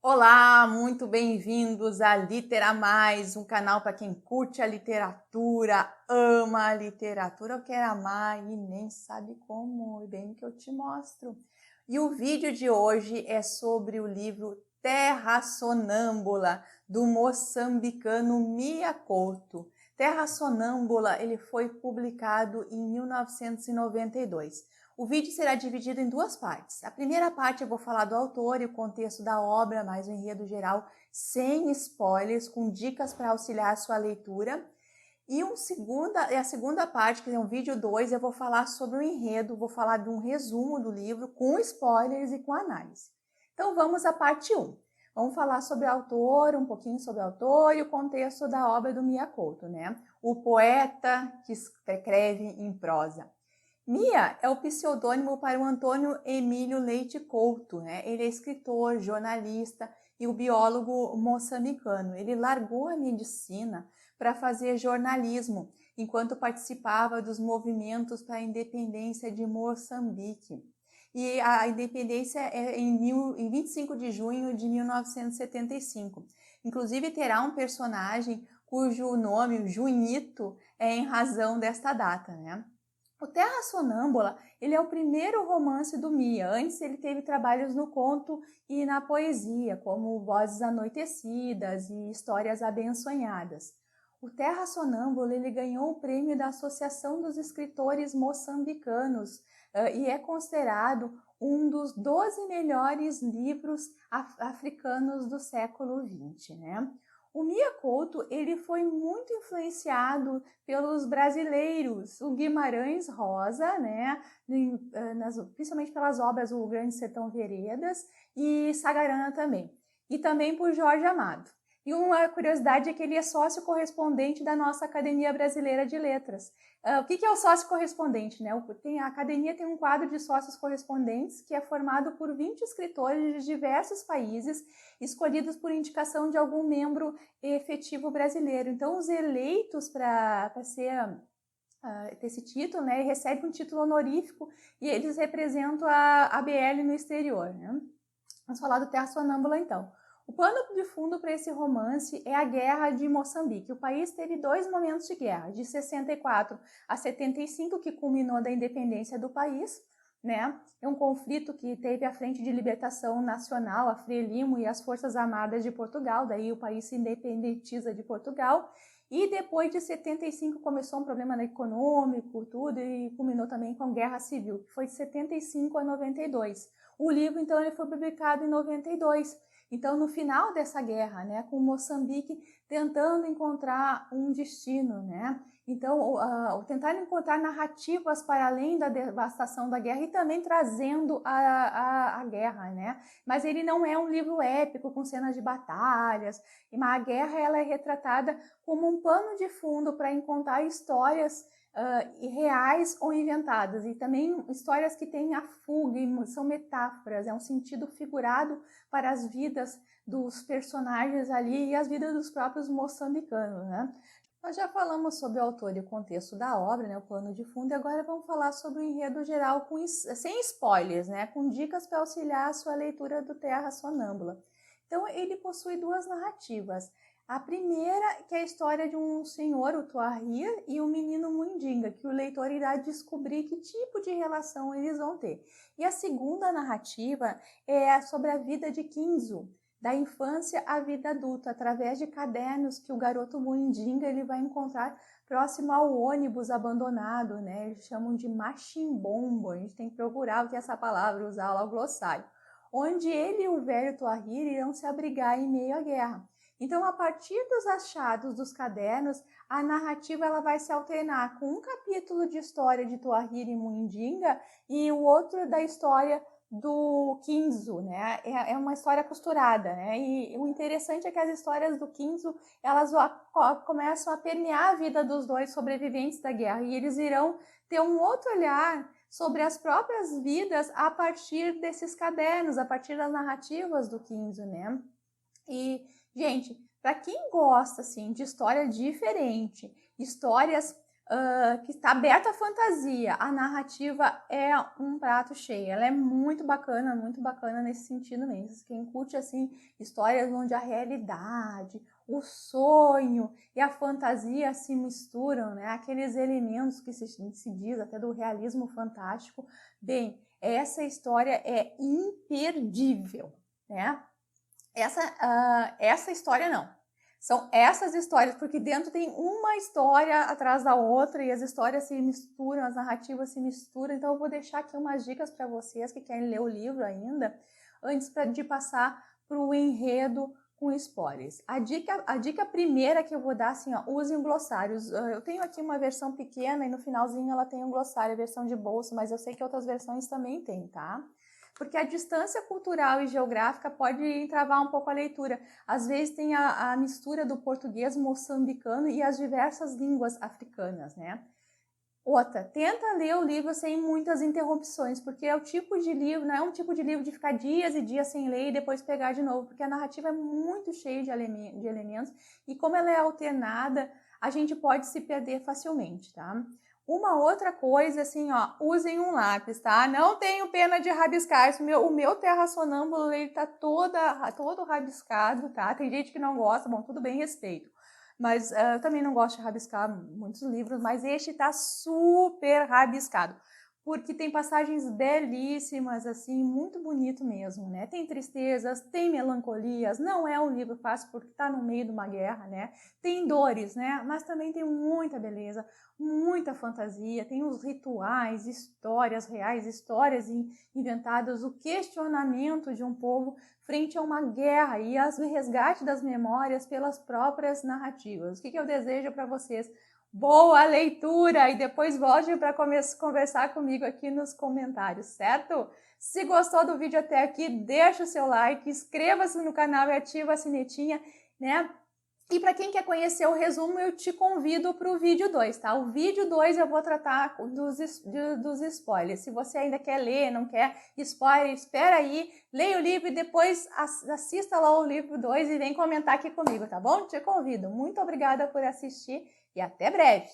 Olá, muito bem-vindos a Litera Mais, um canal para quem curte a literatura, ama a literatura, ou quer amar e nem sabe como, e bem que eu te mostro. E o vídeo de hoje é sobre o livro Terra Sonâmbula, do moçambicano Mia Couto. Terra Sonâmbula, ele foi publicado em 1992. O vídeo será dividido em duas partes. A primeira parte eu vou falar do autor e o contexto da obra, mais o enredo geral, sem spoilers, com dicas para auxiliar a sua leitura. E a segunda parte, que é um vídeo 2, eu vou falar sobre o enredo, vou falar de um resumo do livro, com spoilers e com análise. Então vamos à parte 1. Vamos falar sobre o autor, um pouquinho sobre o autor e o contexto da obra do Mia Couto, né? O poeta que escreve em prosa. Mia é o pseudônimo para o Antônio Emílio Leite Couto, né? Ele é escritor, jornalista e o biólogo moçambicano. Ele largou a medicina para fazer jornalismo, enquanto participava dos movimentos para a independência de Moçambique. E a independência é em 25 de junho de 1975. Inclusive terá um personagem cujo nome, o Junito, é em razão desta data, né? O Terra Sonâmbula, ele é o primeiro romance do Mia. Antes ele teve trabalhos no conto e na poesia, como Vozes Anoitecidas e Histórias Abençonhadas. O Terra Sonâmbula, ele ganhou o prêmio da Associação dos Escritores Moçambicanos e é considerado um dos 12 melhores livros africanos do século XX, né? O Mia Couto, ele foi muito influenciado pelos brasileiros, o Guimarães Rosa, né, principalmente pelas obras O Grande Sertão Veredas e Sagarana também, e também por Jorge Amado. E uma curiosidade é que ele é sócio correspondente da nossa Academia Brasileira de Letras. O que é o sócio correspondente? Né? A academia tem um quadro de sócios correspondentes que é formado por 20 escritores de diversos países, escolhidos por indicação de algum membro efetivo brasileiro. Então, os eleitos para ter esse título, né, recebem um título honorífico e eles representam a ABL no exterior. Né? Vamos falar do Terra Sonâmbula, então. O pano de fundo para esse romance é a Guerra de Moçambique. O país teve 2 momentos de guerra, de 64 a 75, que culminou da independência do país, né? É um conflito que teve a Frente de Libertação Nacional, a Frelimo e as Forças Armadas de Portugal, daí o país se independentiza de Portugal. E depois de 75 começou um problema econômico, tudo, e culminou também com a Guerra Civil, que foi de 75 a 92. O livro, então, ele foi publicado em 92. Então, no final dessa guerra, né, com Moçambique tentando encontrar um destino, né? Então, tentar encontrar narrativas para além da devastação da guerra e também trazendo a guerra, né? Mas ele não é um livro épico com cenas de batalhas, mas a guerra ela é retratada como um pano de fundo para encontrar histórias reais ou inventadas, e também histórias que têm a fuga e são metáforas, é um sentido figurado para as vidas dos personagens ali e as vidas dos próprios moçambicanos, né? Nós já falamos sobre o autor e o contexto da obra, né, o plano de fundo, e agora vamos falar sobre o enredo geral sem spoilers, né, com dicas para auxiliar a sua leitura do Terra Sonâmbula. Então, ele possui 2 narrativas. A primeira, que é a história de um senhor, o Tuahir, e um menino Mundinga, que o leitor irá descobrir que tipo de relação eles vão ter. E a segunda narrativa é sobre a vida de Kinzo, da infância à vida adulta, através de cadernos que o garoto Mundinga ele vai encontrar próximo ao ônibus abandonado, né? Eles chamam de machimbombo, a gente tem que procurar o que é essa palavra, usar lá o glossário, onde ele e o velho Tuahir irão se abrigar em meio à guerra. Então, a partir dos achados dos cadernos, a narrativa ela vai se alternar com um capítulo de história de Tuahir e Mundinga e o outro da história do Kinzo, né? É uma história costurada, né? E o interessante é que as histórias do Kinzo, elas começam a permear a vida dos dois sobreviventes da guerra e eles irão ter um outro olhar sobre as próprias vidas a partir desses cadernos, a partir das narrativas do Kinzo, né? E gente, para quem gosta assim de história diferente, histórias que está aberta à fantasia, a narrativa é um prato cheio. Ela é muito bacana nesse sentido mesmo. Quem curte assim histórias onde a realidade, o sonho e a fantasia se misturam, né? Aqueles elementos que se diz até do realismo fantástico. Bem, essa história é imperdível, né? Essa história não. São essas histórias, porque dentro tem uma história atrás da outra e as histórias se misturam, as narrativas se misturam. Então eu vou deixar aqui umas dicas para vocês que querem ler o livro ainda, antes de passar para o enredo com spoilers. A dica primeira que eu vou dar, assim, ó, usem glossários. Eu tenho aqui uma versão pequena e no finalzinho ela tem um glossário, a versão de bolso, mas eu sei que outras versões também tem, tá? Porque a distância cultural e geográfica pode entravar um pouco a leitura. Às vezes tem a mistura do português moçambicano e as diversas línguas africanas, né? Outra, tenta ler o livro sem muitas interrupções, porque é o tipo de livro, não é um tipo de livro de ficar dias e dias sem ler e depois pegar de novo, porque a narrativa é muito cheia de elementos e como ela é alternada, a gente pode se perder facilmente, tá? Uma outra coisa, assim, ó, usem um lápis, tá? Não tenho pena de rabiscar. O meu Terra Sonâmbula, ele tá todo rabiscado, tá? Tem gente que não gosta, bom, tudo bem, respeito. Mas eu também não gosto de rabiscar muitos livros, mas este tá super rabiscado. Porque tem passagens belíssimas, assim, muito bonito mesmo, né? Tem tristezas, tem melancolias, não é um livro fácil porque tá no meio de uma guerra, né? Tem dores, né? Mas também tem muita beleza, muita fantasia, tem os rituais, histórias reais, histórias inventadas, o questionamento de um povo frente a uma guerra e o resgate das memórias pelas próprias narrativas. O que eu desejo para vocês? Boa leitura e depois volte para conversar comigo aqui nos comentários, certo? Se gostou do vídeo até aqui, deixa o seu like, inscreva-se no canal e ativa a sinetinha, né? E para quem quer conhecer o resumo, eu te convido para o vídeo 2, tá? O vídeo 2 eu vou tratar dos spoilers. Se você ainda quer ler, não quer spoiler, espera aí, leia o livro e depois assista lá o livro 2 e vem comentar aqui comigo, tá bom? Te convido. Muito obrigada por assistir e até breve!